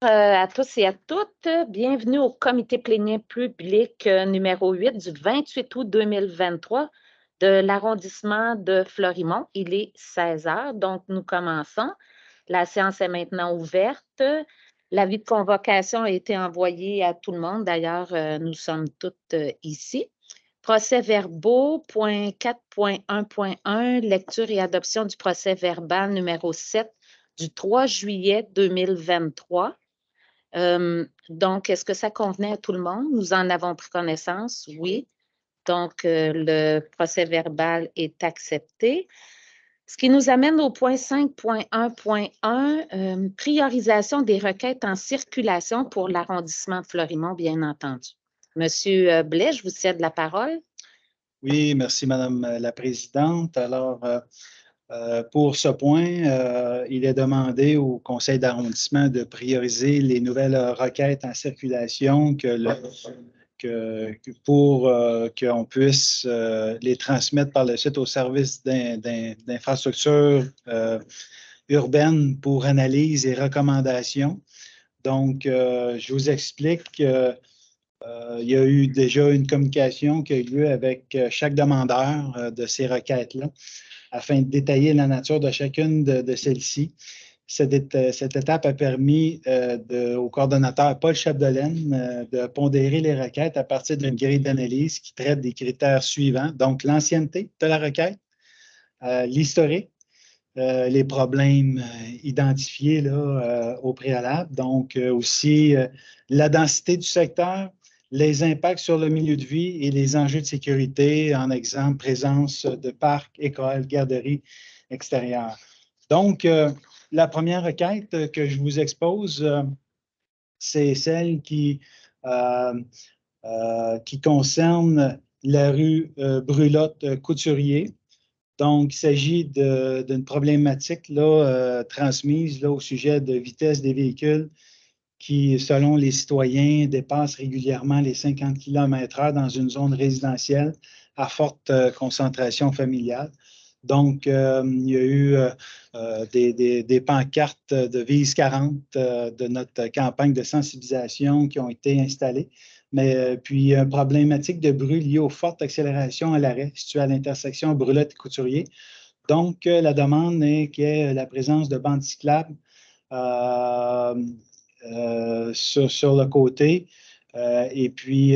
À tous et à toutes. Bienvenue au comité plénier public numéro 8 du 28 août 2023 de l'arrondissement de Florimont. Il est 16 heures, donc nous commençons. La séance est maintenant ouverte. L'avis de convocation a été envoyé à tout le monde. D'ailleurs, nous sommes toutes ici. Procès-verbaux, point 4.1.1, lecture et adoption du procès-verbal numéro 7 du 3 juillet 2023. Donc, est-ce que ça convenait à tout le monde? Nous en avons pris connaissance, oui. Donc, le procès-verbal est accepté. Ce qui nous amène au point 5.1.1, priorisation des requêtes en circulation pour l'arrondissement de Florimont, bien entendu. Monsieur Blais, je vous cède la parole. Oui, merci, Madame la Présidente. Alors, pour ce point, il est demandé au Conseil d'arrondissement de prioriser les nouvelles requêtes en circulation pour qu'on puisse les transmettre par la suite au service d'infrastructures urbaines pour analyse et recommandation. Donc, je vous explique qu'il y a eu déjà une communication qui a eu lieu avec chaque demandeur de ces requêtes-là, afin de détailler la nature de chacune de celles-ci. Cette étape a permis au coordonnateur Paul Chapdelaine de pondérer les requêtes à partir d'une grille d'analyse qui traite des critères suivants. Donc, l'ancienneté de la requête, l'historique, les problèmes identifiés là, au préalable, donc aussi la densité du secteur, les impacts sur le milieu de vie et les enjeux de sécurité, en exemple, présence de parcs, écoles, garderies extérieures. Donc, la première requête que je vous expose, c'est celle qui concerne la rue Brulotte-Couturier. Donc, il s'agit d'une problématique là, transmise là, au sujet de vitesse des véhicules qui, selon les citoyens, dépassent régulièrement les 50 km/h dans une zone résidentielle à forte concentration familiale. Donc, il y a eu des pancartes de Vise 40 de notre campagne de sensibilisation qui ont été installées. Mais puis, une problématique de bruit liée aux fortes accélérations à l'arrêt situé à l'intersection Brulotte et Couturier. Donc, la demande est qu'il y ait la présence de bandes cyclables sur le côté. Et puis,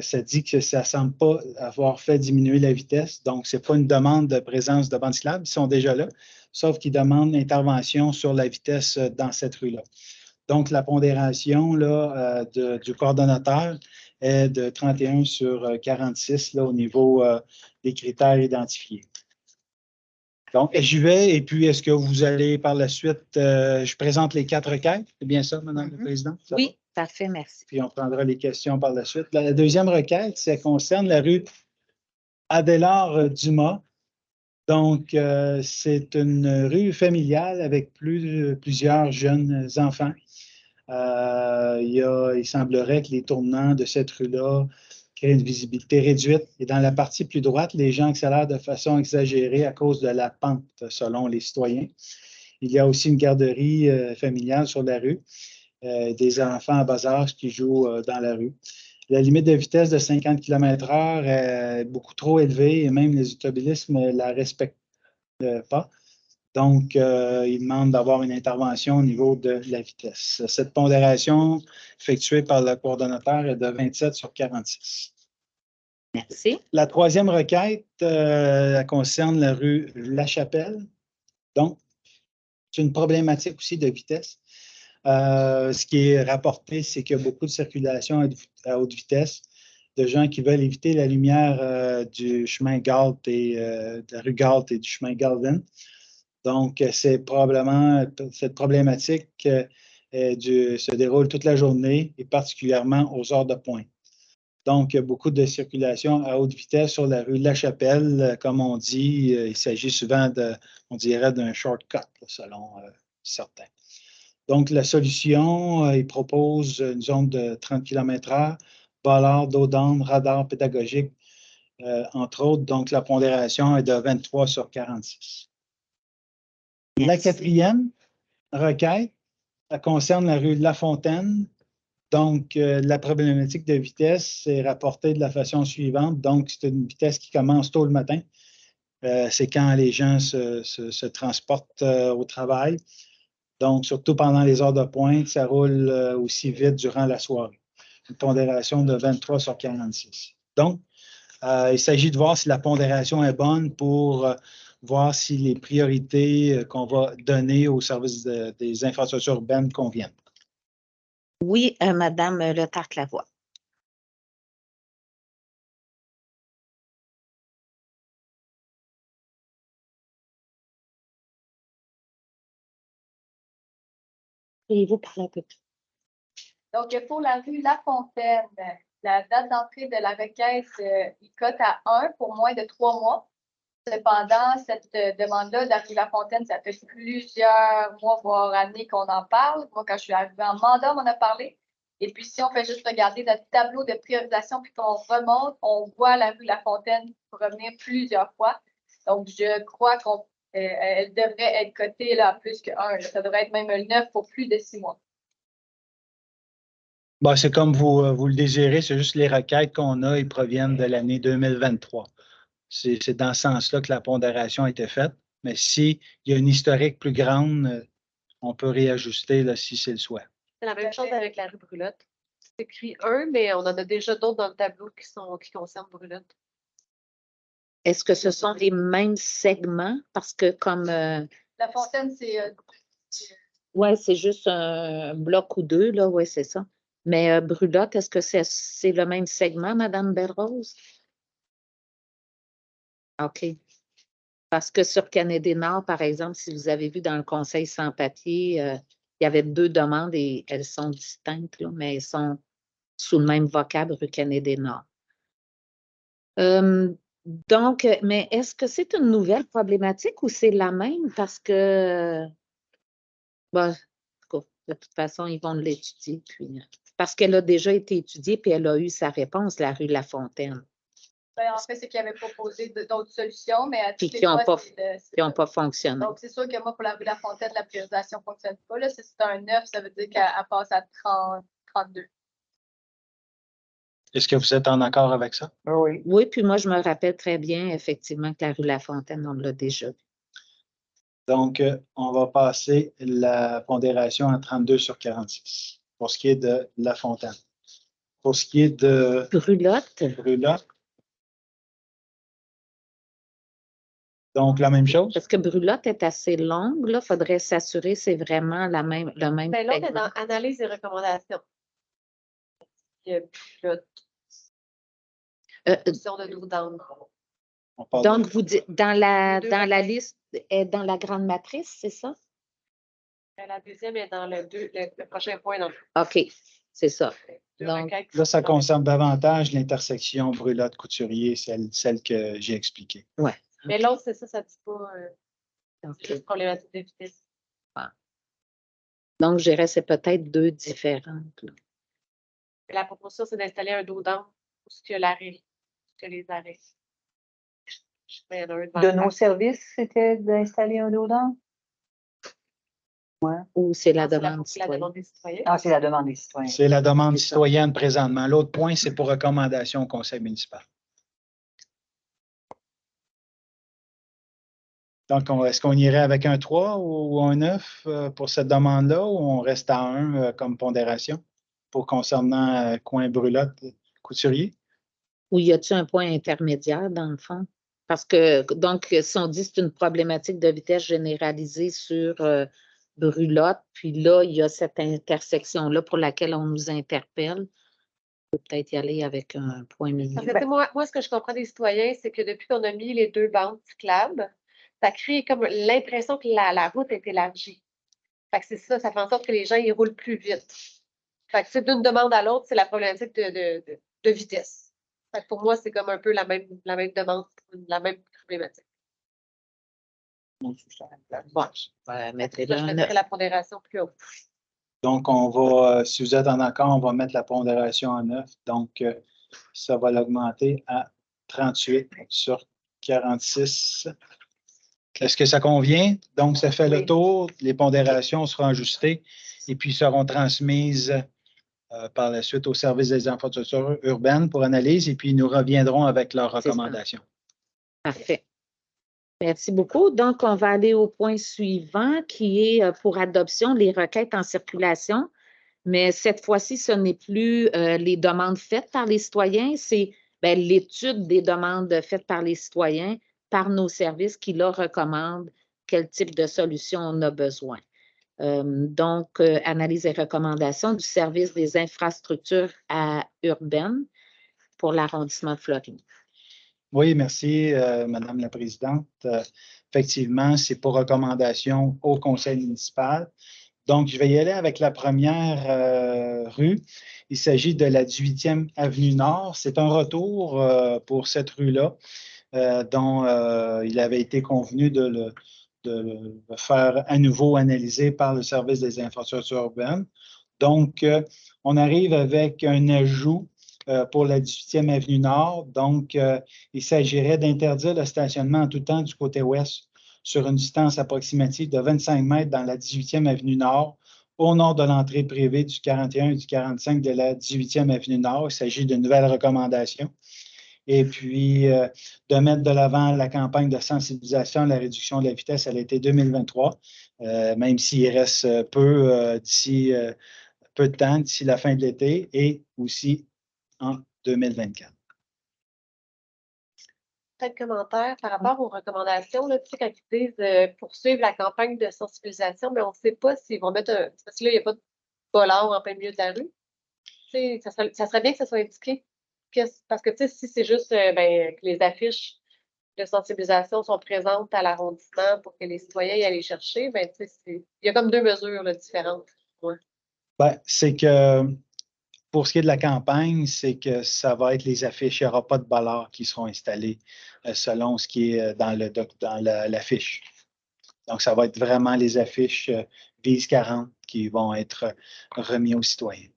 ça dit que ça ne semble pas avoir fait diminuer la vitesse. Donc, ce n'est pas une demande de présence de bandes cyclables. Ils sont déjà là, sauf qu'ils demandent l'intervention sur la vitesse dans cette rue-là. Donc, la pondération là, du coordonnateur est de 31 sur 46 là, au niveau des critères identifiés. Donc, j'y vais. Et puis, est-ce que vous allez par la suite, je présente les 4 requêtes? C'est bien ça, Madame la Présidente? Oui, parfait, merci. Puis, on prendra les questions par la suite. La deuxième requête, ça concerne la rue Adélard-Dumas. Donc, c'est une rue familiale avec plusieurs jeunes enfants. Il semblerait que les tournants de cette rue-là créent une visibilité réduite. Et dans la partie plus droite, les gens accélèrent de façon exagérée à cause de la pente, selon les citoyens. Il y a aussi une garderie familiale sur la rue, des enfants à bas âge qui jouent dans la rue. La limite de vitesse de 50 km/h est beaucoup trop élevée et même les automobilistes ne la respectent pas. Donc, il demande d'avoir une intervention au niveau de la vitesse. Cette pondération effectuée par le coordonnateur est de 27 sur 46. Merci. La troisième requête elle concerne la rue La Chapelle. Donc, c'est une problématique aussi de vitesse. Ce qui est rapporté, c'est qu'il y a beaucoup de circulation à haute vitesse, de gens qui veulent éviter la lumière du chemin Galt et de la rue Galt et du chemin Galvin. Donc, c'est probablement cette problématique se déroule toute la journée et particulièrement aux heures de pointe. Donc, il y a beaucoup de circulation à haute vitesse sur la rue de la Chapelle. Comme on dit, il s'agit souvent on dirait d'un shortcut, selon certains. Donc, la solution, il propose une zone de 30 km/h, bollards, dos d'âne, radar pédagogique, entre autres. Donc, la pondération est de 23 sur 46. La quatrième requête Elle concerne la rue Lafontaine. Donc, la problématique de vitesse est rapportée de la façon suivante. Donc, c'est une vitesse qui commence tôt le matin. C'est quand les gens se transportent au travail. Donc, surtout pendant les heures de pointe, ça roule aussi vite durant la soirée. Une pondération de 23 sur 46. Donc, il s'agit de voir si la pondération est bonne pour voir si les priorités qu'on va donner au service des infrastructures urbaines conviennent. Oui, Madame Le Tarc-Lavoie. Pourriez-vous parler un peu plus? Donc, pour la rue Lafontaine, la date d'entrée de la requête, il cote à 1 pour moins de 3 mois. Cependant, cette demande-là de la rue Lafontaine, ça fait plusieurs mois, voire années qu'on en parle. Moi, quand je suis arrivée en mandat, on en a parlé. Et puis, si on fait juste regarder notre tableau de priorisation puis qu'on remonte, on voit la rue Lafontaine revenir plusieurs fois. Donc, je crois qu'elle devrait être cotée là, à plus que 1. Ça devrait être même un 9 pour plus de 6 mois. Bon, c'est comme vous le désirez, c'est juste les requêtes qu'on a, ils proviennent de l'année 2023. C'est dans ce sens-là que la pondération a été faite. Mais s'il y a une historique plus grande, on peut réajuster là, si c'est le souhait. C'est la même chose avec la rue Brulotte. C'est écrit 1, mais on en a déjà d'autres dans le tableau qui concernent Brulotte. Est-ce que ce sont les mêmes segments? Parce que comme... La Fontaine, c'est... oui, c'est juste un bloc ou deux, là, oui, c'est ça. Mais Brulotte, est-ce que c'est le même segment, Madame Belrose? OK. Parce que sur Kennedy-Nord, par exemple, si vous avez vu dans le conseil sans papier, il y avait 2 demandes et elles sont distinctes, là, mais elles sont sous le même vocable rue Kennedy-Nord. Donc, mais est-ce que c'est une nouvelle problématique ou c'est la même? Parce que, bon, de toute façon, ils vont l'étudier. Parce qu'elle a déjà été étudiée puis elle a eu sa réponse, la rue Lafontaine. Ben, en fait, c'est qu'ils avaient proposé d'autres solutions, mais à Puis toutes qui n'ont les pas fonctionné. Donc, c'est sûr que moi, pour la rue Lafontaine, la priorisation ne fonctionne pas. Là. Si c'est un 9, ça veut dire qu'elle passe à 30, 32. Est-ce que vous êtes en accord avec ça? Oui. Oui, puis moi, je me rappelle très bien, effectivement, que la rue Lafontaine, on l'a déjà vu. Donc, on va passer la pondération à 32 sur 46 pour ce qui est de La Fontaine. Pour ce qui est de Brulotte. Donc, la même chose? Parce que Brulotte est assez longue, là. Il faudrait s'assurer que c'est vraiment le même Mais là, on est segment. dans analyse et recommandations. Il y a Brulotte. Position de dos down. Donc, vous dites, dans la liste, dans la grande matrice, c'est ça? La deuxième est dans le prochain point. Donc. OK, c'est ça. Donc, là, ça concerne davantage l'intersection Brulotte-Couturier, celle que j'ai expliquée. Oui. Mais l'autre, c'est ça ne dit pas juste problématique de vitesse. Donc, je dirais c'est peut-être 2 différentes. Là. La proposition, c'est d'installer un dos down où il y a l'arrêt, où il y a les arrêts. De nos services, c'était d'installer un dos down? Ouais. Ou c'est la demande des citoyens? Ah, c'est la demande des citoyens. C'est la demande citoyenne présentement. L'autre point, c'est pour recommandation au conseil municipal. Donc, est-ce qu'on irait avec un 3 ou un 9 pour cette demande-là ou on reste à 1 comme pondération pour concernant coin Brulotte, Couturier? Ou y a-t-il un point intermédiaire dans le fond? Parce que, donc, si on dit que c'est une problématique de vitesse généralisée sur Brulotte, puis là, il y a cette intersection-là pour laquelle on nous interpelle, on peut peut-être y aller avec un point milieu. En fait, moi, ce que je comprends des citoyens, c'est que depuis qu'on a mis les 2 bandes cyclables, ça crée comme l'impression que la route est élargie. Fait que c'est ça, ça fait en sorte que les gens ils roulent plus vite. Fait que d'une demande à l'autre, c'est la problématique de vitesse. Fait que pour moi, c'est comme un peu la même demande, la même problématique. Bon, Je mettrais la pondération plus haut. Donc, on va, si vous êtes en accord, on va mettre la pondération en 9. Donc, ça va l'augmenter à 38 sur 46. Est-ce que ça convient? Donc, ça fait le Oui. tour. Les pondérations seront ajustées et puis seront transmises par la suite au service des infrastructures urbaines pour analyse et puis nous reviendrons avec leurs C'est ça. recommandations. Parfait. Merci beaucoup. Donc, on va aller au point suivant qui est pour adoption les requêtes en circulation. Mais cette fois-ci, ce n'est plus les demandes faites par les citoyens, c'est l'étude des demandes faites par les citoyens, par nos services qui leur recommandent quel type de solution on a besoin. Donc, analyse et recommandations du service des infrastructures urbaines pour l'arrondissement de Floride. Oui, merci, Madame la Présidente. Effectivement, c'est pour recommandation au Conseil municipal. Donc, je vais y aller avec la première rue. Il s'agit de la 18e Avenue Nord. C'est un retour pour cette rue-là, dont il avait été convenu de le faire à nouveau analyser par le service des infrastructures urbaines. Donc, on arrive avec un ajout pour la 18e Avenue Nord. Donc, il s'agirait d'interdire le stationnement en tout temps du côté ouest sur une distance approximative de 25 mètres dans la 18e Avenue Nord, au nord de l'entrée privée du 41 et du 45 de la 18e Avenue Nord. Il s'agit de nouvelles recommandations. Et puis, de mettre de l'avant la campagne de sensibilisation à la réduction de la vitesse à l'été 2023, même s'il reste d'ici peu de temps, d'ici la fin de l'été et aussi en 2024. Pas de commentaire par rapport aux recommandations, là, tu sais, quand ils disent poursuivre la campagne de sensibilisation, mais on ne sait pas s'ils vont mettre un. Parce que là, il n'y a pas de voleur en plein milieu de la rue. Tu sais, ça serait bien que ça soit indiqué. Parce que tu sais, si c'est juste que les affiches de sensibilisation sont présentes à l'arrondissement pour que les citoyens y aillent les chercher, ben, tu sais, il y a comme deux mesures là, différentes. Ouais. Ben, c'est que pour ce qui est de la campagne, c'est que ça va être les affiches. Il n'y aura pas de ballards qui seront installés selon ce qui est dans l'affiche. Donc, ça va être vraiment les affiches VIS 40 qui vont être remis aux citoyens.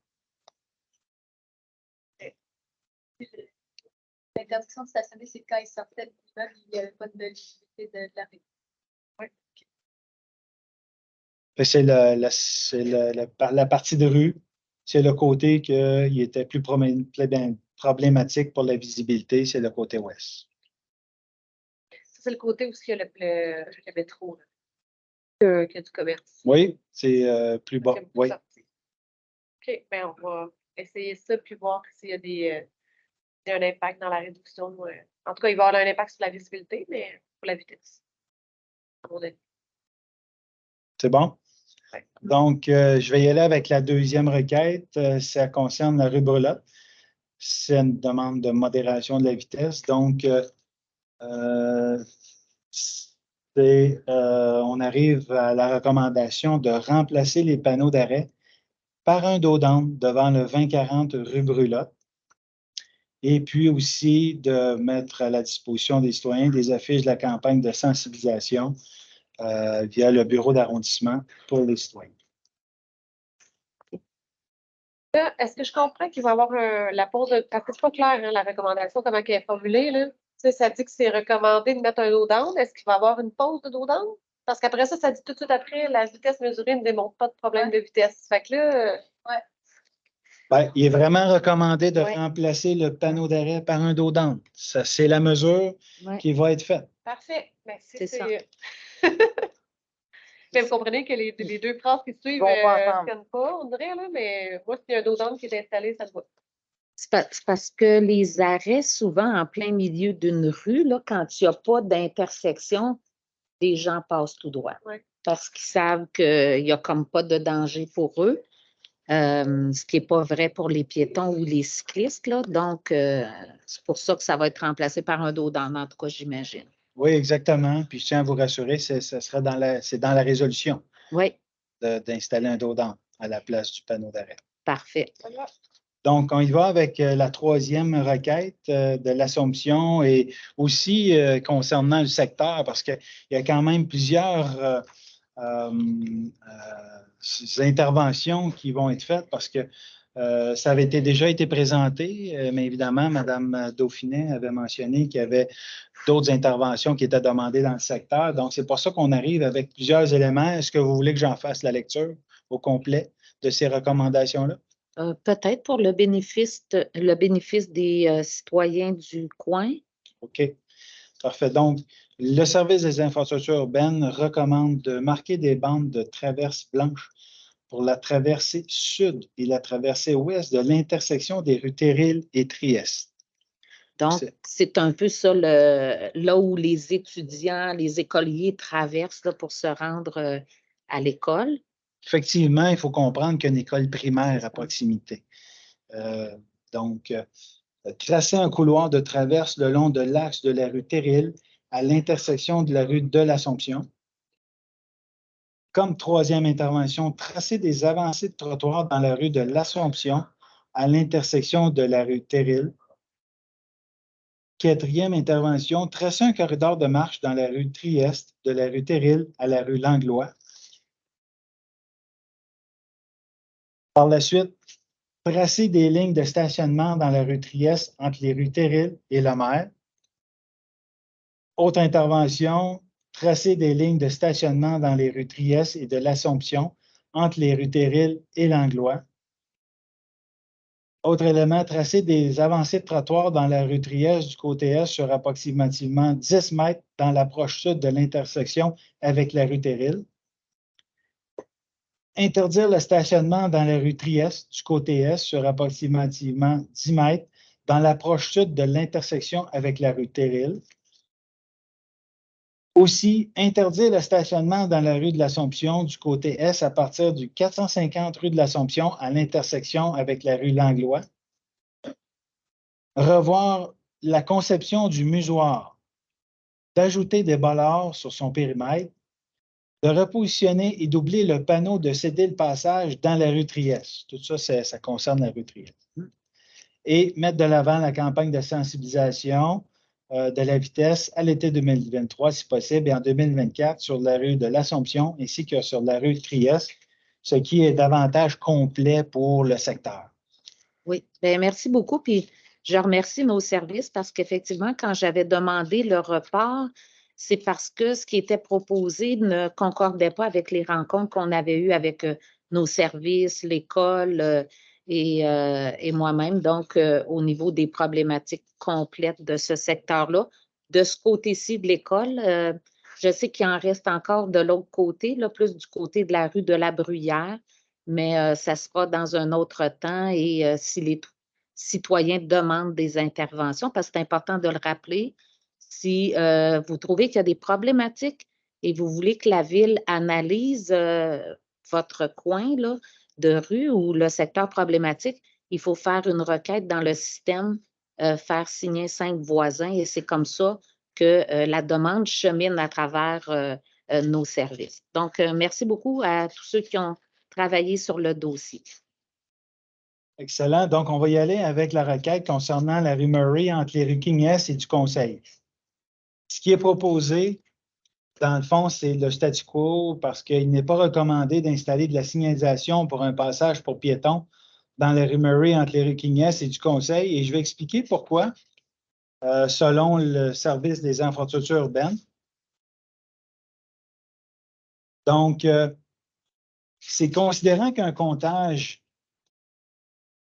L'interdiction de stationner, c'est quand ils sortaient de l'immeuble, il n'y avait pas de légitimité de la rue. Oui. C'est la partie de rue, c'est le côté qui était plus problématique pour la visibilité, c'est le côté ouest. Ça, c'est le côté où il y a le métro, là, qu'il y a du commerce. Oui, c'est plus bas. Oui. OK, bien, on va essayer ça puis voir s'il y a un impact dans la réduction. En tout cas, il va y avoir un impact sur la visibilité, mais pour la vitesse. C'est bon? Ouais. Donc, je vais y aller avec la deuxième requête. Ça concerne la rue Brelotte. C'est une demande de modération de la vitesse. Donc, on arrive à la recommandation de remplacer les panneaux d'arrêt par un dos d'âne devant le 2040 rue Brelotte. Et puis aussi de mettre à la disposition des citoyens des affiches de la campagne de sensibilisation via le bureau d'arrondissement pour les citoyens. Là, est-ce que je comprends qu'il va y avoir la pause de. Parce que c'est pas clair, hein, la recommandation, comment elle est formulée, là. Tu sais, ça dit que c'est recommandé de mettre un dos d'âne. Est-ce qu'il va y avoir une pause de dos d'âne? Parce qu'après ça dit tout de suite après, la vitesse mesurée ne démontre pas de problème de vitesse. Fait que là. Ben, il est vraiment recommandé de remplacer le panneau d'arrêt par un dos d'âne. Ça, c'est la mesure qui va être faite. Parfait. Ben, c'est ça. Mais vous comprenez que les deux phrases qui suivent ne tiennent pas, on dirait, là, mais moi, s'il y a un dos d'âne qui est installé, ça se voit. C'est parce que les arrêts, souvent en plein milieu d'une rue, là, quand il n'y a pas d'intersection, les gens passent tout droit. Ouais. Parce qu'ils savent qu'il n'y a comme pas de danger pour eux, ce qui n'est pas vrai pour les piétons ou les cyclistes. Là. Donc, c'est pour ça que ça va être remplacé par un dos d'âne, en tout cas, j'imagine. Oui, exactement. Puis je tiens à vous rassurer, c'est dans la résolution d'installer un dos d'âne à la place du panneau d'arrêt. Parfait. Donc, on y va avec la troisième requête de l'Assomption et aussi concernant le secteur, parce qu'il y a quand même plusieurs interventions qui vont être faites parce que Ça avait déjà été présenté, mais évidemment, Mme Dauphinet avait mentionné qu'il y avait d'autres interventions qui étaient demandées dans le secteur. Donc, c'est pour ça qu'on arrive avec plusieurs éléments. Est-ce que vous voulez que j'en fasse la lecture au complet de ces recommandations-là? Peut-être pour le bénéfice des citoyens du coin. OK. Parfait. Donc, le service des infrastructures urbaines recommande de marquer des bandes de traverse blanches pour la traversée sud et la traversée ouest de l'intersection des rues Thérille et Trieste. Donc, c'est un peu ça là où les étudiants, les écoliers traversent là, pour se rendre à l'école. Effectivement, il faut comprendre qu'il y a une école primaire à proximité. Donc, tracer un couloir de traverse le long de l'axe de la rue Thérille à l'intersection de la rue de l'Assomption. Comme troisième intervention, tracer des avancées de trottoir dans la rue de l'Assomption à l'intersection de la rue Thérille. Quatrième intervention, tracer un corridor de marche dans la rue Trieste, de la rue Thérille à la rue Langlois. Par la suite, tracer des lignes de stationnement dans la rue Trieste entre les rues Thérille et Lemaire. Autre intervention, tracer des lignes de stationnement dans les rues Trieste et de l'Assomption entre les rues Thérille et Langlois. Autre élément, tracer des avancées de trottoir dans la rue Trieste du côté est sur approximativement 10 mètres dans l'approche sud de l'intersection avec la rue Thérille. Interdire le stationnement dans la rue Trieste du côté est sur approximativement 10 mètres dans l'approche sud de l'intersection avec la rue Thérille. Aussi, interdire le stationnement dans la rue de l'Assomption du côté est à partir du 450 rue de l'Assomption à l'intersection avec la rue Langlois. Revoir la conception du musoir, d'ajouter des bollards sur son périmètre, de repositionner et doubler le panneau de céder le passage dans la rue Trieste. Tout ça, ça concerne la rue Trieste. Et mettre de l'avant la campagne de sensibilisation de la vitesse à l'été 2023, si possible, et en 2024 sur la rue de l'Assomption ainsi que sur la rue Trieste, ce qui est davantage complet pour le secteur. Oui, bien, merci beaucoup. Puis, je remercie nos services parce qu'effectivement, quand j'avais demandé le report, c'est parce que ce qui était proposé ne concordait pas avec les rencontres qu'on avait eues avec nos services, l'école et moi-même. Donc, au niveau des problématiques complètes de ce secteur-là, de ce côté-ci de l'école, je sais qu'il en reste encore de l'autre côté, là, plus du côté de la rue de la Bruyère, mais ça sera dans un autre temps et si les citoyens demandent des interventions, parce que c'est important de le rappeler, si vous trouvez qu'il y a des problématiques et vous voulez que la ville analyse votre coin là, de rue ou le secteur problématique, il faut faire une requête dans le système, faire signer 5 voisins et c'est comme ça que la demande chemine à travers nos services. Donc, merci beaucoup à tous ceux qui ont travaillé sur le dossier. Excellent. Donc, on va y aller avec la requête concernant la rue Murray entre les rues King-S et du Conseil. Ce qui est proposé, dans le fond, c'est le statu quo parce qu'il n'est pas recommandé d'installer de la signalisation pour un passage pour piétons dans la rue Murray entre les rues King-S et du Conseil. Et je vais expliquer pourquoi, selon le service des infrastructures urbaines. Donc, c'est considérant qu'un comptage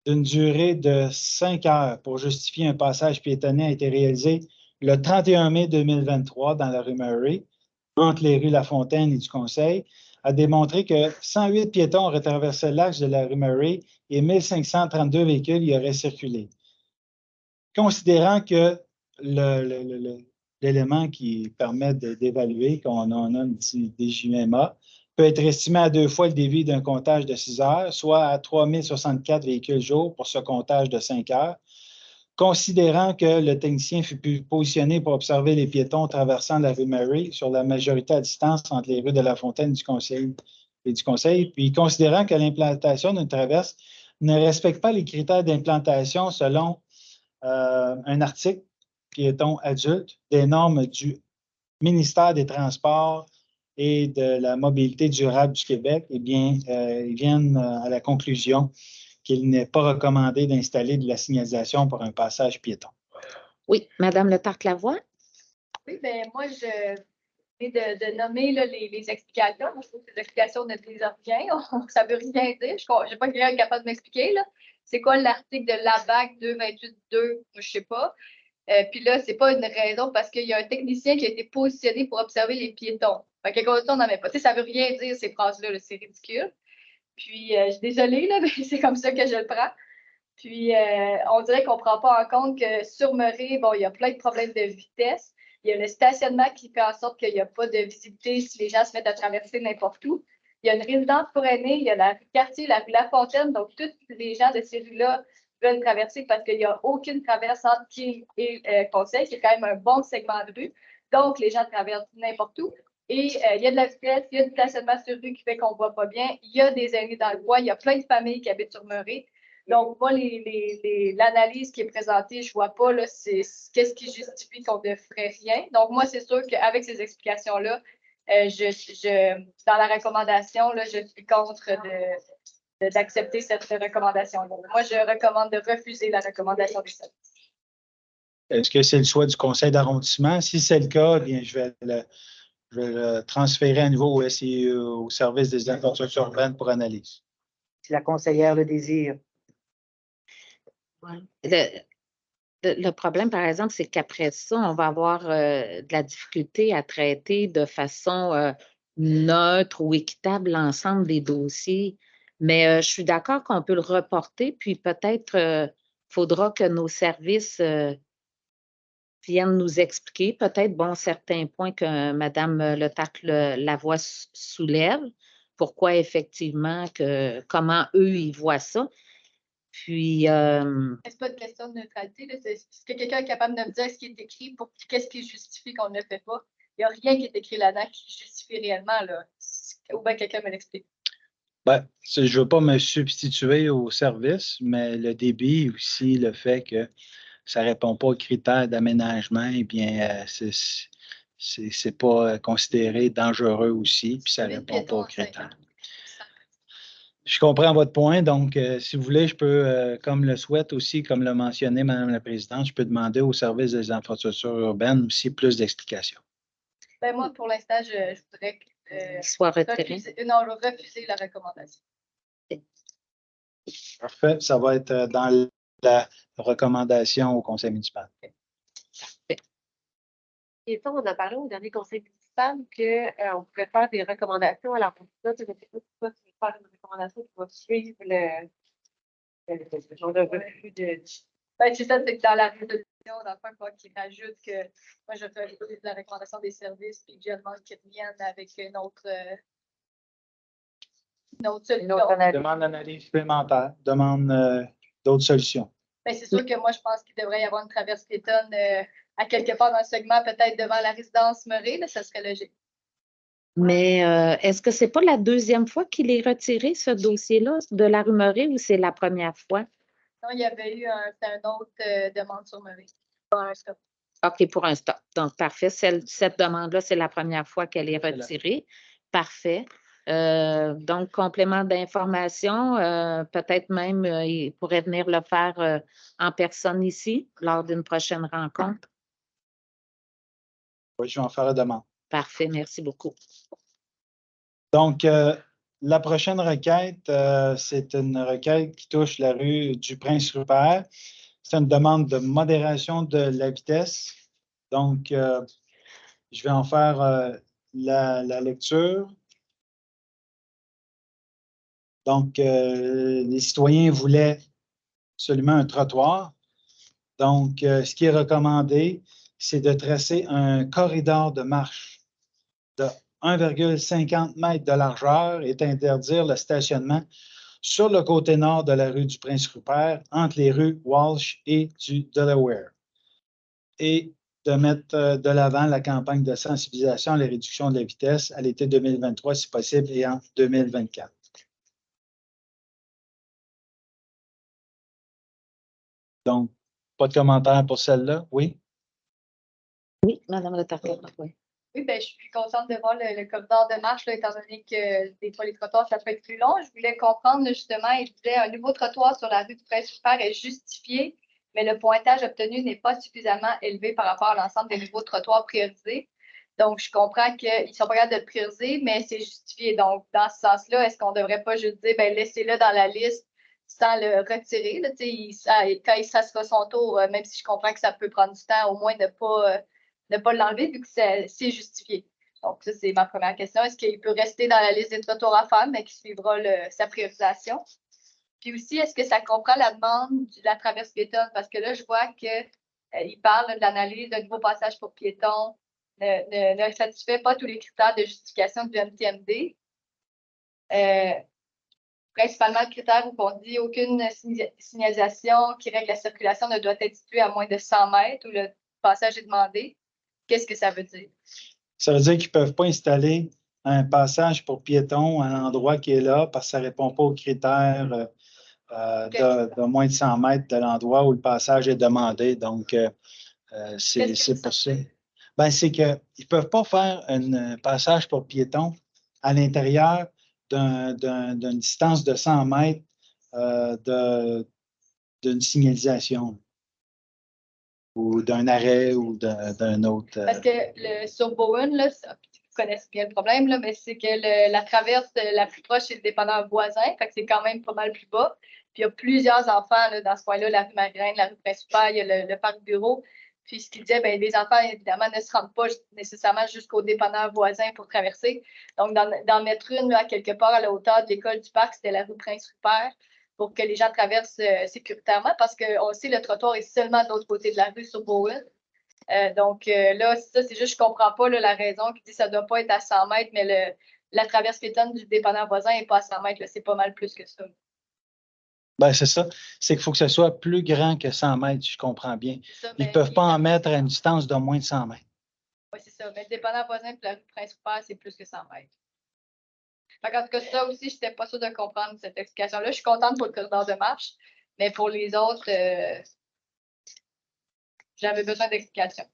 d'une durée de 5 heures pour justifier un passage piétonnier a été réalisé le 31 mai 2023 dans la rue Murray, entre les rues La Fontaine et du Conseil, a démontré que 108 piétons auraient traversé l'axe de la rue Murray et 1532 véhicules y auraient circulé. Considérant que l'élément qui permet d'évaluer qu'on en a un petit DJMA peut être estimé à 2 fois le débit d'un comptage de 6 heures, soit à 3064 véhicules jour pour ce comptage de 5 heures. Considérant que le technicien fut positionné pour observer les piétons traversant la rue Murray sur la majorité à distance entre les rues de La Fontaine et du Conseil, puis considérant que l'implantation d'une traverse ne respecte pas les critères d'implantation selon un article piéton adulte des normes du ministère des Transports et de la mobilité durable du Québec, eh bien, ils viennent à la conclusion qu'il n'est pas recommandé d'installer de la signalisation pour un passage piéton. Oui, Madame Le Tarc-Lavoie? Oui, bien, moi, je viens de nommer là, les explications. Moi, je trouve que les explications ne disent rien. Ça ne veut rien dire. Je n'ai pas quelqu'un capable de m'expliquer. C'est quoi l'article de l'ABAC 228.2? Je ne sais pas. Puis là, c'est pas une raison parce qu'il y a un technicien qui a été positionné pour observer les piétons. Fait que quand on n'en met pas. Tu sais, ça veut rien dire, ces phrases-là, là, c'est ridicule. Puis, je suis désolée, là, mais c'est comme ça que je le prends. Puis, on dirait qu'on ne prend pas en compte que sur Murray, bon, il y a plein de problèmes de vitesse. Il y a le stationnement qui fait en sorte qu'il n'y a pas de visibilité si les gens se mettent à traverser n'importe où. Il y a une résidence pour aînés, il y a la rue Cartier, la rue La Fontaine. Donc, tous les gens de ces rues-là veulent traverser parce qu'il n'y a aucune traverse entre King et Conseil, qui est quand même un bon segment de rue. Donc, les gens traversent n'importe où. Et il y a de la vitesse, il y a du stationnement sur rue qui fait qu'on ne voit pas bien. Il y a des aînés dans le bois, il y a plein de familles qui habitent sur Murray. Donc, moi, l'analyse qui est présentée, je ne vois pas, c'est qu'est-ce qui justifie qu'on ne ferait rien. Donc, moi, c'est sûr qu'avec ces explications-là, dans la recommandation, là, je suis contre d'accepter cette recommandation-là. Moi, je recommande de refuser la recommandation des services. Est-ce que c'est le choix du conseil d'arrondissement? Si c'est le cas, bien, je vais le transférer à nouveau au SIE, au service des infrastructures urbaines pour analyse. Si la conseillère le désire. Le problème, par exemple, c'est qu'après ça, on va avoir de la difficulté à traiter de façon neutre ou équitable l'ensemble des dossiers. Mais je suis d'accord qu'on peut le reporter, puis peut-être faudra que nos services viennent nous expliquer peut-être certains points que Mme Le Tarc-Lavoie soulève, pourquoi effectivement, comment eux, ils voient ça. Puis, c'est pas une question de neutralité. Est-ce que quelqu'un est capable de me dire ce qui est écrit pour qu'est-ce qui justifie qu'on ne le fait pas? Il n'y a rien qui est écrit là-dedans qui justifie réellement. Là. Ou bien quelqu'un me l'explique. Ben, je ne veux pas me substituer au service, mais le débit aussi, le fait que ça ne répond pas aux critères d'aménagement, eh bien, c'est pas considéré dangereux aussi, puis ça ne répond pas aux critères. Je comprends votre point. Donc, si vous voulez, je peux, comme le souhaite aussi, comme l'a mentionné Mme la Présidente, je peux demander au service des infrastructures urbaines aussi plus d'explications. Ben, moi, pour l'instant, je voudrais soit retiré. refuser la recommandation. Parfait. Ça va être dans la recommandation au conseil municipal. Et ça, on a parlé au dernier conseil municipal qu'on pouvait faire des recommandations à l'arrondissement. Je ne sais pas si toi, tu veux faire une recommandation qui va suivre le genre de refus de. Ben, c'est ça, c'est que dans la résolution, dans le fond, il faut qu'il rajoute que moi, je fais la recommandation des services, puis que je demande qu'ils reviennent avec une autre solution. Demande d'analyse supplémentaire, demande d'autres solutions. Ben, c'est sûr que moi, je pense qu'il devrait y avoir une traverse piétonne à quelque part dans le segment, peut-être devant la résidence Murray, là, ça serait logique. Mais est-ce que c'est pas la deuxième fois qu'il est retiré, ce dossier-là, de la rue Murray, ou c'est la première fois? Non, il y avait eu une autre demande sur Murray. Pour un stop. OK, pour un stop. Donc, parfait. Cette demande-là, c'est la première fois qu'elle est retirée. Parfait. Donc, complément d'information, peut-être même, il pourrait venir le faire en personne ici, lors d'une prochaine rencontre. Oui, je vais en faire la demande. Parfait, merci beaucoup. Donc, la prochaine requête, c'est une requête qui touche la rue du Prince-Rupert. C'est une demande de modération de la vitesse. Donc, je vais en faire la lecture. Donc, les citoyens voulaient absolument un trottoir. Donc, ce qui est recommandé, c'est de tracer un corridor de marche de 1,50 m de largeur et d'interdire le stationnement sur le côté nord de la rue du Prince-Rupert, entre les rues Walsh et du Delaware. Et de mettre de l'avant la campagne de sensibilisation à la réduction de la vitesse à l'été 2023, si possible, et en 2024. Donc, pas de commentaire pour celle-là? Oui? Oui, Mme Le Tarc-Lavoie, oui. Oui, ben, je suis contente de voir le corridor de marche, là, étant donné que des fois, les trottoirs, ça peut être plus long. Je voulais comprendre, là, justement, il disait un nouveau trottoir sur la rue du Prince-Rupert est justifié, mais le pointage obtenu n'est pas suffisamment élevé par rapport à l'ensemble des nouveaux trottoirs priorisés. Donc, je comprends qu'ils ne sont pas capables de le prioriser, mais c'est justifié. Donc, dans ce sens-là, est-ce qu'on ne devrait pas juste dire, ben, laissez-le dans la liste sans le retirer, là, quand ça sera son tour, même si je comprends que ça peut prendre du temps, au moins ne pas l'enlever vu que c'est justifié. Donc, ça, c'est ma première question. Est-ce qu'il peut rester dans la liste des trottoirs à faire, mais qui suivra sa priorisation? Puis aussi, est-ce que ça comprend la demande de la traverse piétonne? Parce que là, je vois qu'il parle de l'analyse d'un nouveau passage pour piétons, ne satisfait pas tous les critères de justification du MTMD. Principalement le critère où on dit aucune signalisation qui règle la circulation ne doit être située à moins de 100 mètres où le passage est demandé. Qu'est-ce que ça veut dire? Ça veut dire qu'ils ne peuvent pas installer un passage pour piétons à l'endroit qui est là parce que ça ne répond pas aux critères de moins de 100 mètres de l'endroit où le passage est demandé. Donc, c'est pour ça. Ben, c'est qu'ils ne peuvent pas faire un passage pour piétons à l'intérieur d'une distance de 100 mètres d'une signalisation ou d'un arrêt ou d'un autre. Parce que sur Bowen, là, vous connaissez bien le problème, là, mais c'est que la traverse la plus proche, c'est le dépanneur voisin, fait que c'est quand même pas mal plus bas. Puis il y a plusieurs enfants là, dans ce coin-là, la rue Maghrine, la rue Principale, il y a le parc bureau. Puis ce qu'il disait, ben, les enfants, évidemment, ne se rendent pas nécessairement jusqu'au dépanneur voisin pour traverser. Donc, d'en mettre une là, quelque part à la hauteur de l'école du parc, c'était la rue Prince-Rupert, pour que les gens traversent sécuritairement, parce qu'on sait le trottoir est seulement de l'autre côté de la rue sur Bowen. Là, ça, c'est juste, je ne comprends pas là, la raison qui dit que ça ne doit pas être à 100 mètres, mais la traverse piétonne du dépanneur voisin n'est pas à 100 mètres. C'est pas mal plus que ça. Ben, c'est ça. C'est qu'il faut que ce soit plus grand que 100 mètres, je comprends bien. Ça, Ils ne peuvent pas en mettre à une distance de moins de 100 mètres. Oui, c'est ça. Mais le dépanneur voisin et la rue principale, c'est plus que 100 mètres. En tout cas, ça aussi, je n'étais pas sûre de comprendre cette explication-là. Je suis contente pour le corridor de marche, mais pour les autres, j'avais besoin d'explications.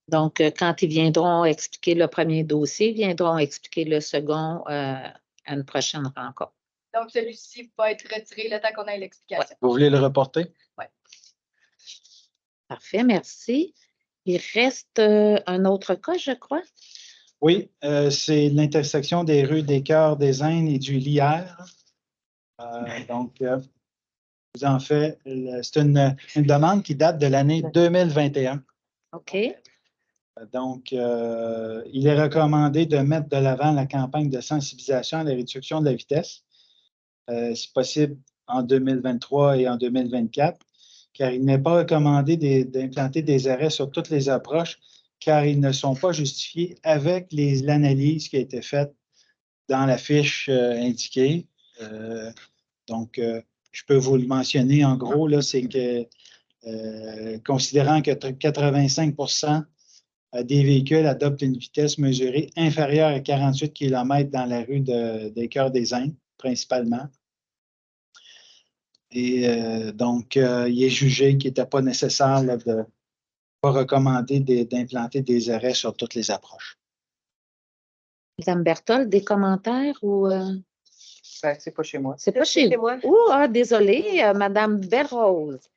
Donc, quand ils viendront expliquer le premier dossier, ils viendront expliquer le second à une prochaine rencontre. Donc, celui-ci va être retiré le temps qu'on ait l'explication. Vous voulez le reporter? Oui. Parfait, merci. Il reste un autre cas, je crois. Oui, c'est l'intersection des rues des Cœurs, des Indes et du Lierre. Vous en faites, c'est une demande qui date de l'année 2021. OK. Donc, il est recommandé de mettre de l'avant la campagne de sensibilisation à la réduction de la vitesse, si possible en 2023 et en 2024, car il n'est pas recommandé d'implanter des arrêts sur toutes les approches, car ils ne sont pas justifiés avec l'analyse qui a été faite dans la fiche indiquée. Je peux vous le mentionner en gros, là, c'est que considérant que 85% des véhicules adoptent une vitesse mesurée inférieure à 48 km dans la rue des Cœurs des Indes, principalement. Et il est jugé qu'il n'était pas nécessaire là, de pas recommander d'implanter des arrêts sur toutes les approches. Madame Berthold, des commentaires ou. Ben, c'est pas chez moi. C'est pas chez moi. Désolée, Madame Berrose.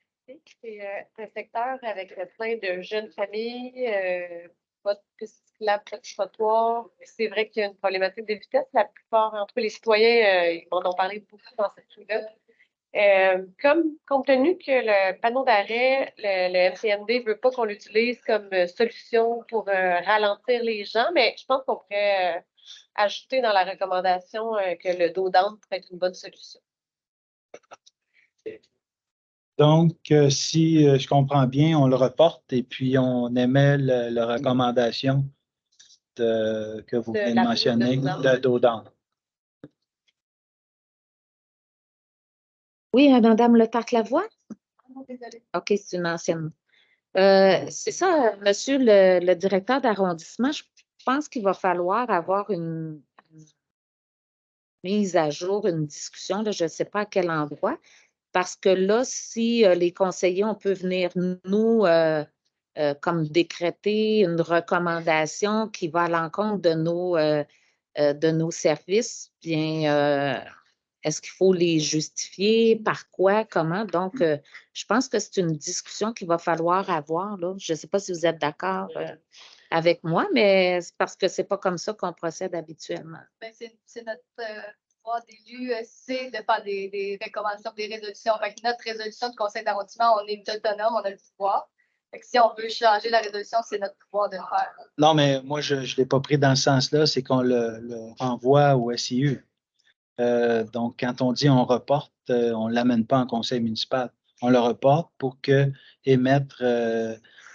C'est un secteur avec plein de jeunes familles, pas de piste cyclable, pas de trottoir. C'est vrai qu'il y a une problématique de vitesse. La plupart, entre les citoyens, ils m'en ont parlé beaucoup dans cette rue-là. Compte tenu que le panneau d'arrêt, le MCMD ne veut pas qu'on l'utilise comme solution pour ralentir les gens, mais je pense qu'on pourrait ajouter dans la recommandation que le dos d'âne pourrait être une bonne solution. Donc, si je comprends bien, on le reporte et puis on émet la recommandation que vous venez de mentionner de dos d'âne. Oui, Madame Letarc-Lavoie? Non, désolée. OK, c'est une ancienne. C'est ça, Monsieur le directeur d'arrondissement, je pense qu'il va falloir avoir une mise à jour, une discussion, là, je ne sais pas à quel endroit, parce que là, si les conseillers, on peut venir nous comme décréter une recommandation qui va à l'encontre de nos services, bien, est-ce qu'il faut les justifier? Par quoi? Comment? Donc, je pense que c'est une discussion qu'il va falloir avoir, là. Je ne sais pas si vous êtes d'accord avec moi, mais c'est parce que ce n'est pas comme ça qu'on procède habituellement. Ben, c'est notre pouvoir d'élu, c'est de faire des recommandations, des résolutions. Fait que notre résolution du conseil d'arrondissement, on est autonome, on a le pouvoir. Fait que si on veut changer la résolution, c'est notre pouvoir de le faire. Non, mais moi, je ne l'ai pas pris dans ce sens-là, c'est qu'on le renvoie au SIU. Donc, quand on dit on reporte, on ne l'amène pas en conseil municipal. On le reporte pour émettre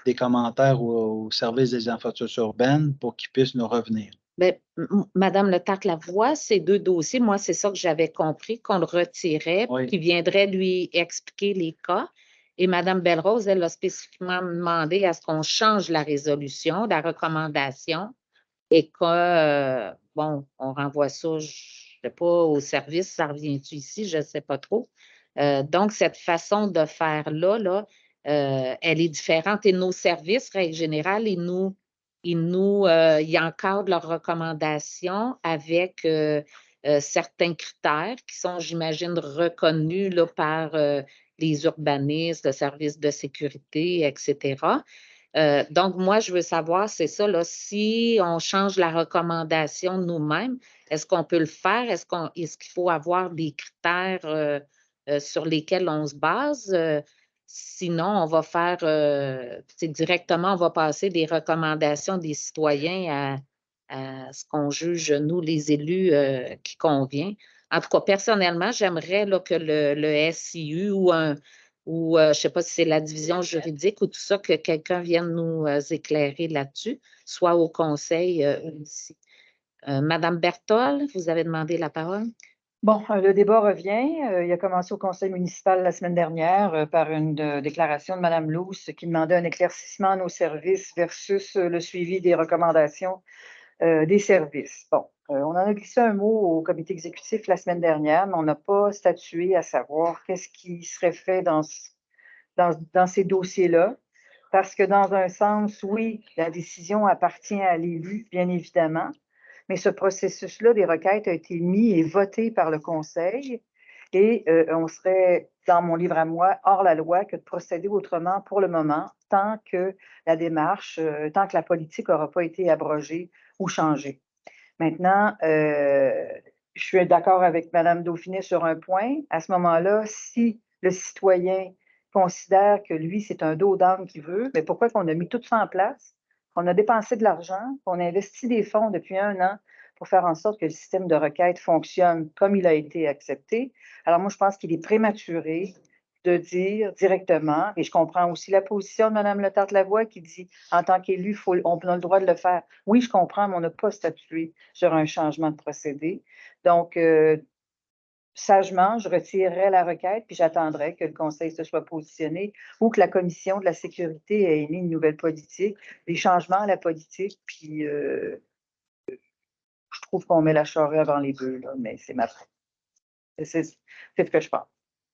des commentaires au service des infrastructures urbaines pour qu'ils puissent nous revenir. Bien, Madame Le Tarc-Lavoie, ces 2 dossiers, moi, c'est ça que j'avais compris, qu'on le retirait, Oui. qu'il viendrait lui expliquer les cas. Et Madame Belle-Rose, elle a spécifiquement demandé à ce qu'on change la résolution, la recommandation, et que, bon, on renvoie ça, je ne sais pas, au service, ça revient-tu ici, je ne sais pas trop. Donc, cette façon de faire-là, elle est différente. Et nos services, règle générale, ils encadrent leurs recommandations avec certains critères qui sont, j'imagine, reconnus là, par les urbanistes, le service de sécurité, etc. Donc, moi, je veux savoir, c'est ça, là, si on change la recommandation nous-mêmes, est-ce qu'on peut le faire? Est-ce qu'il faut avoir des critères sur lesquels on se base? Sinon, on va faire, directement, on va passer des recommandations des citoyens à ce qu'on juge, nous, les élus, qui convient. En tout cas, personnellement, j'aimerais là, que le SIU ou je ne sais pas si c'est la division juridique ou tout ça, que quelqu'un vienne nous éclairer là-dessus, soit au conseil ici. Madame Berthold, vous avez demandé la parole. Bon, le débat revient. Il a commencé au conseil municipal la semaine dernière par une déclaration de Mme Lousse qui demandait un éclaircissement de nos services versus le suivi des recommandations des services. Bon, on en a glissé un mot au comité exécutif la semaine dernière, mais on n'a pas statué à savoir qu'est-ce qui serait fait dans ces dossiers-là. Parce que dans un sens, oui, la décision appartient à l'élu, bien évidemment, mais ce processus-là des requêtes a été mis et voté par le conseil et on serait, dans mon livre à moi, hors la loi que de procéder autrement pour le moment, tant que la démarche, tant que la politique n'aura pas été abrogée ou changée. Maintenant, je suis d'accord avec Mme Dauphinet sur un point. À ce moment-là, si le citoyen considère que lui, c'est un dos d'âne qu'il veut, mais pourquoi qu'on a mis tout ça en place? On a dépensé de l'argent, on a investi des fonds depuis 1 an pour faire en sorte que le système de requête fonctionne comme il a été accepté. Alors moi, je pense qu'il est prématuré de dire directement, et je comprends aussi la position de Mme Le Tarc-Lavoie qui dit, en tant qu'élu, on a le droit de le faire. Oui, je comprends, mais on n'a pas statué sur un changement de procédé. Donc, sagement, je retirerai la requête, puis j'attendrai que le conseil se soit positionné ou que la commission de la sécurité ait émis une nouvelle politique, des changements à la politique, puis je trouve qu'on met la charrue avant les bœufs, là, mais c'est c'est ce que je pense.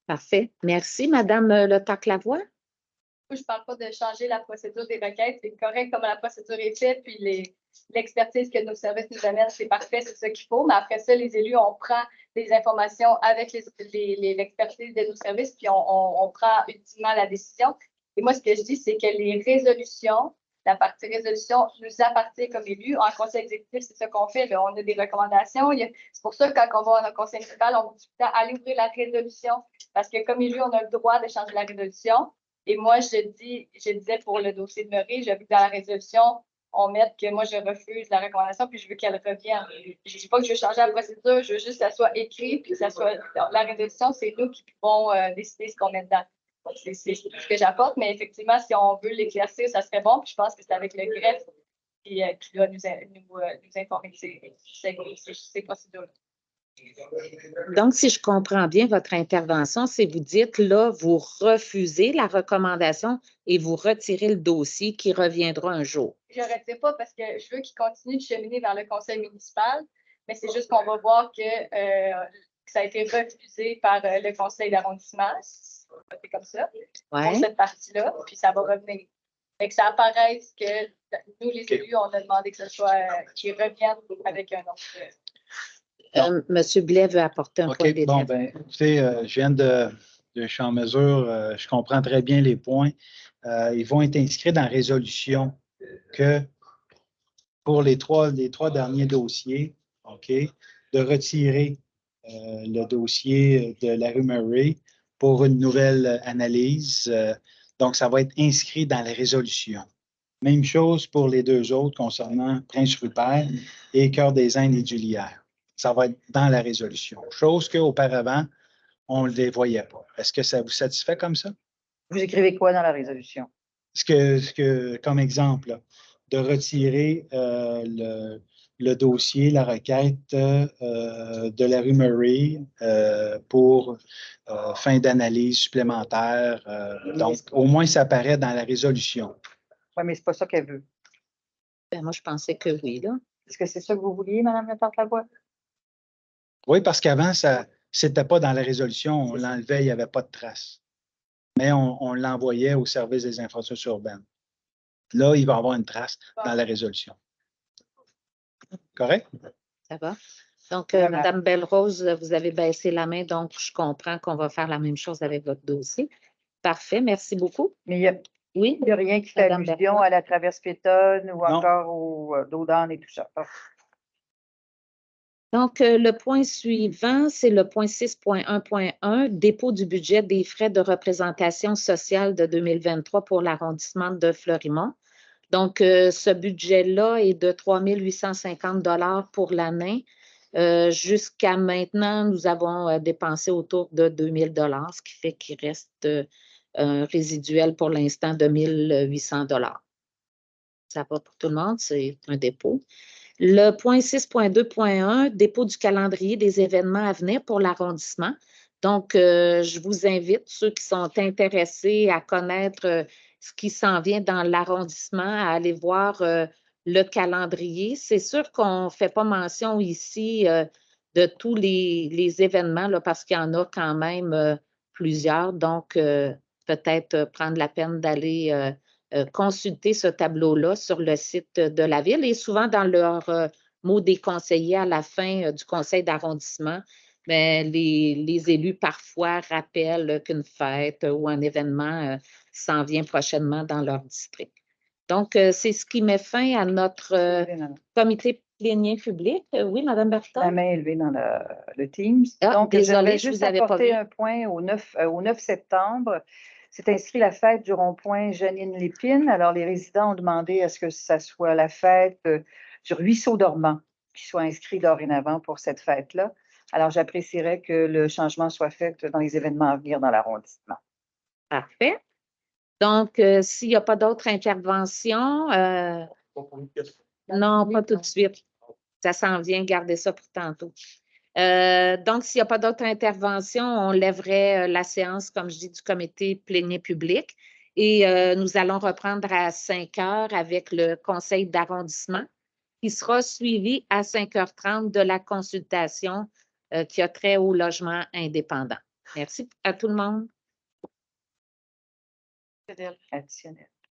Parfait. Merci, Madame Le Tarc-Lavoie. Je ne parle pas de changer la procédure des requêtes. C'est correct comme la procédure est faite, puis l'expertise que nos services nous amènent, c'est parfait, c'est ce qu'il faut. Mais après ça, les élus, on prend les informations avec l'expertise de nos services, puis on prend ultimement la décision. Et moi, ce que je dis, c'est que les résolutions, la partie résolution nous appartient comme élus. En conseil exécutif, c'est ce qu'on fait. Là, on a des recommandations. C'est pour ça que quand on va en conseil municipal, on dit tout le temps aller ouvrir la résolution. Parce que comme élu, on a le droit de changer la résolution. Et moi, je disais pour le dossier de Murray, je veux que dans la résolution, on mette que moi, je refuse la recommandation, puis je veux qu'elle revienne. Je ne dis pas que je veux changer la procédure, je veux juste que ça soit écrit, puis que ça soit. La résolution, c'est nous qui pouvons décider ce qu'on met dedans. C'est tout ce que j'apporte, mais effectivement, si on veut l'éclaircir, ça serait bon. Puis je pense que c'est avec le greffe qui doit nous informer de ces procédures-là. Donc, si je comprends bien votre intervention, c'est vous dites, là, vous refusez la recommandation et vous retirez le dossier qui reviendra un jour. Je ne retire pas parce que je veux qu'il continue de cheminer vers le conseil municipal, mais c'est juste qu'on va voir que ça a été refusé par le conseil d'arrondissement. C'est comme ça, pour cette partie-là, puis ça va revenir. Fait que ça apparaisse que nous, les élus, on a demandé que ce soit qu'ils reviennent avec un autre. Monsieur Blais veut apporter un point OK, bon, d'établissement. ben, écoutez, je suis en mesure, je comprends très bien les points. Ils vont être inscrits dans la résolution que pour les trois derniers dossiers, OK, de retirer le dossier de la rue Murray pour une nouvelle analyse. Donc, ça va être inscrit dans la résolution. Même chose pour les deux autres concernant Prince-Rupert et Cœur des Indes et Dulière. Ça va être dans la résolution. Chose qu'auparavant, on ne les voyait pas. Est-ce que ça vous satisfait comme ça? Vous écrivez quoi dans la résolution? Comme exemple, là, de retirer le dossier, la requête de la rue Murray pour fin d'analyse supplémentaire. Donc, au moins, ça apparaît dans la résolution. Oui, mais c'est pas ça qu'elle veut. Ben, moi, je pensais que oui, là. Est-ce que c'est ça que vous vouliez, Mme Porte-Lavoie? Oui, parce qu'avant, ça n'était pas dans la résolution. On l'enlevait, il n'y avait pas de trace. Mais on l'envoyait au service des infrastructures urbaines. Là, il va y avoir une trace dans la résolution. Correct? Ça va? Donc, Vraiment. Mme Belle-Rose, vous avez baissé la main, donc je comprends qu'on va faire la même chose avec votre dossier. Parfait, merci beaucoup. Mais il Oui, n'y a rien qui fait Madame allusion Bertrand. à la traverse piétonne ou Non. encore au Daudan et tout ça. Ah. Donc, le point suivant, c'est le point 6.1.1, dépôt du budget des frais de représentation sociale de 2023 pour l'arrondissement de Fleurimont. Donc, ce budget-là est de 3 850 $ pour l'année. Jusqu'à maintenant, nous avons dépensé autour de 2 000 $, ce qui fait qu'il reste un résiduel pour l'instant de 1 800 $. Ça va pour tout le monde, c'est un dépôt. Le point 6.2.1, dépôt du calendrier des événements à venir pour l'arrondissement. Donc, je vous invite, ceux qui sont intéressés à connaître ce qui s'en vient dans l'arrondissement, à aller voir le calendrier. C'est sûr qu'on ne fait pas mention ici de tous les événements là, parce qu'il y en a quand même plusieurs. Donc, peut-être prendre la peine d'aller consulter ce tableau-là sur le site de la ville et souvent dans leur mot des conseillers à la fin du conseil d'arrondissement, mais les élus parfois rappellent qu'une fête ou un événement s'en vient prochainement dans leur district. Donc, c'est ce qui met fin à notre comité plénier public. Oui, Mme La Berton? main élevée dans le Teams. Ah, Donc, désolée, j'avais je juste vous avais pas apporté vu. un point au 9 septembre. C'est inscrit la fête du rond-point Janine Lépine. Alors, les résidents ont demandé à ce que ça soit la fête du ruisseau dormant qui soit inscrit dorénavant pour cette fête-là. Alors, j'apprécierais que le changement soit fait dans les événements à venir dans l'arrondissement. Parfait. Donc, s'il n'y a pas d'autres interventions, non, pas tout de suite. Ça s'en vient, gardez ça pour tantôt. Donc, s'il n'y a pas d'autres interventions, on lèverait la séance, comme je dis, du comité plénier public et nous allons reprendre à 5 heures avec le conseil d'arrondissement qui sera suivi à 5h30 de la consultation qui a trait au logement indépendant. Merci à tout le monde. Additionnel.